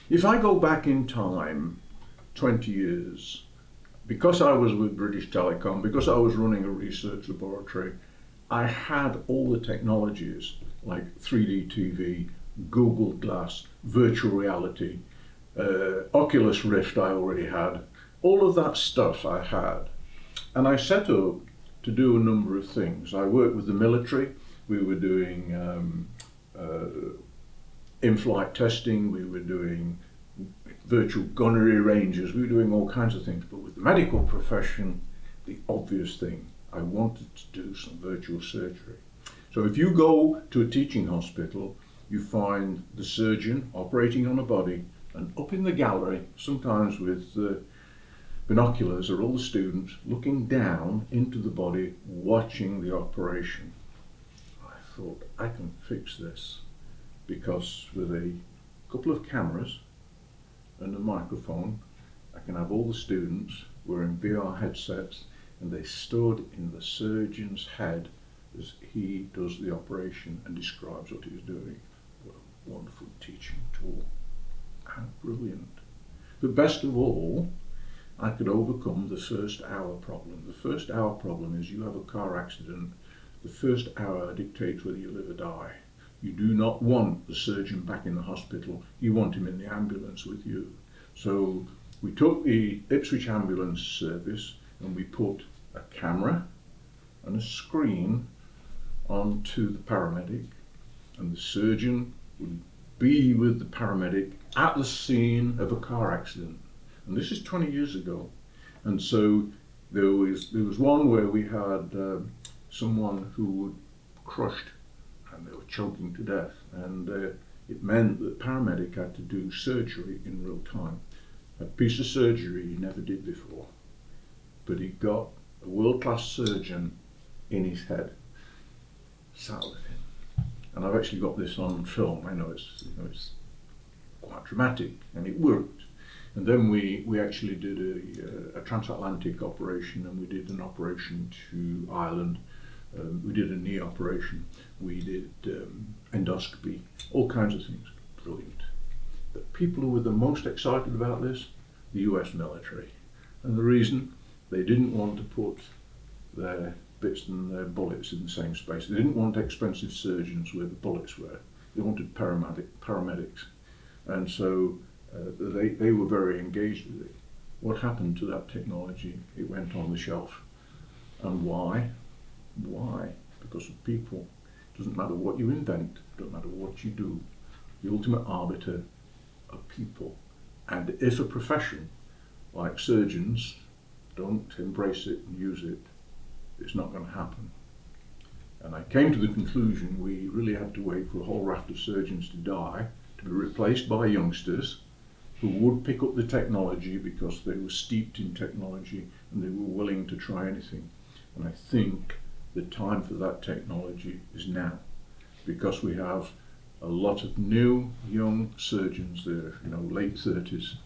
If I go back in time 20 years, because I was with British Telecom, because I was running a research laboratory, I had all the technologies like 3D TV, Google Glass, virtual reality, Oculus Rift I already had, all of that stuff I had. And I set up to do a number of things. I worked with the military. We were doing in-flight testing, we were doing virtual gunnery ranges, we were doing all kinds of things. But with the medical profession, the obvious thing, I wanted to do some virtual surgery. So if you go to a teaching hospital, you find the surgeon operating on a body, and up in the gallery, sometimes with binoculars, are all the students looking down into the body, watching the operation. I thought, I can fix this, because with a couple of cameras and a microphone, I can have all the students wearing VR headsets, and they stood in the surgeon's head as he does the operation and describes what he's doing. What a wonderful teaching tool. How brilliant. But best of all, I could overcome the first hour problem. The first hour problem is you have a car accident. The first hour dictates whether you live or die. You do not want the surgeon back in the hospital. You want him in the ambulance with you. So we took the Ipswich ambulance service and we put a camera and a screen onto the paramedic, and the surgeon would be with the paramedic at the scene of a car accident. And this is 20 years ago. And so there was one where we had someone who was crushed and they were choking to death. And it meant that the paramedic had to do surgery in real time. A piece of surgery he never did before. But he got a world-class surgeon in his head, sat with him. And I've actually got this on film. I know it's quite dramatic, and it worked. And then we actually did a transatlantic operation, and we did an operation to Ireland. We did a knee operation. We did endoscopy, all kinds of things. Brilliant. The people who were the most excited about this, the US military. And the reason, they didn't want to put their bits and their bullets in the same space. They didn't want expensive surgeons where the bullets were. They wanted paramedics. And so they were very engaged with it. What happened to that technology? It went on the shelf. And why? Why? Because of people. It doesn't matter what you invent, it doesn't matter what you do. The ultimate arbiter are people. And if a profession like surgeons don't embrace it and use it, it's not going to happen. And I came to the conclusion we really had to wait for a whole raft of surgeons to die, to be replaced by youngsters who would pick up the technology because they were steeped in technology and they were willing to try anything. And I think the time for that technology is now, because we have a lot of new young surgeons. They're late 30s.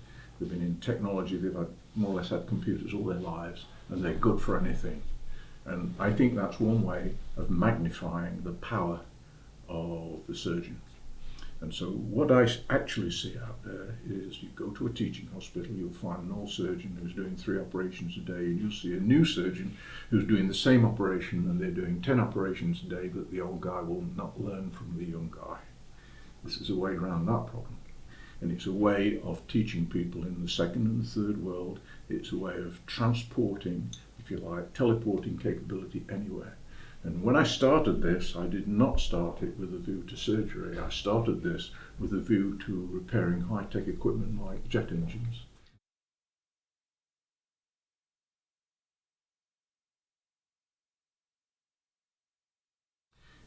They've been in technology. They've had more or less had computers all their lives, and they're good for anything. And I think that's one way of magnifying the power of the surgeon. And so what I actually see out there is you go to a teaching hospital, you'll find an old surgeon who's doing 3 operations a day, and you'll see a new surgeon who's doing the same operation and they're doing 10 operations a day, but the old guy will not learn from the young guy. This is a way around that problem. And it's a way of teaching people in the second and the third world. It's a way of transporting, if you like, teleporting capability anywhere. And when I started this, I did not start it with a view to surgery. I started this with a view to repairing high-tech equipment like jet engines.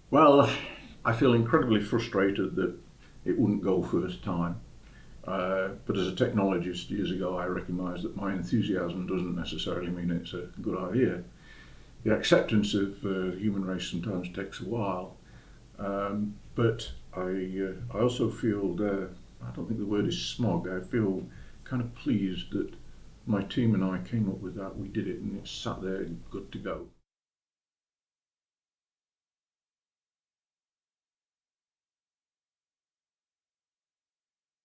Well, I feel incredibly frustrated that it wouldn't go first time. But as a technologist years ago, I recognised that my enthusiasm doesn't necessarily mean it's a good idea. The acceptance of the human race sometimes takes a while, but I also feel, I don't think the word is smug, I feel kind of pleased that my team and I came up with that, we did it, and it's sat there good to go.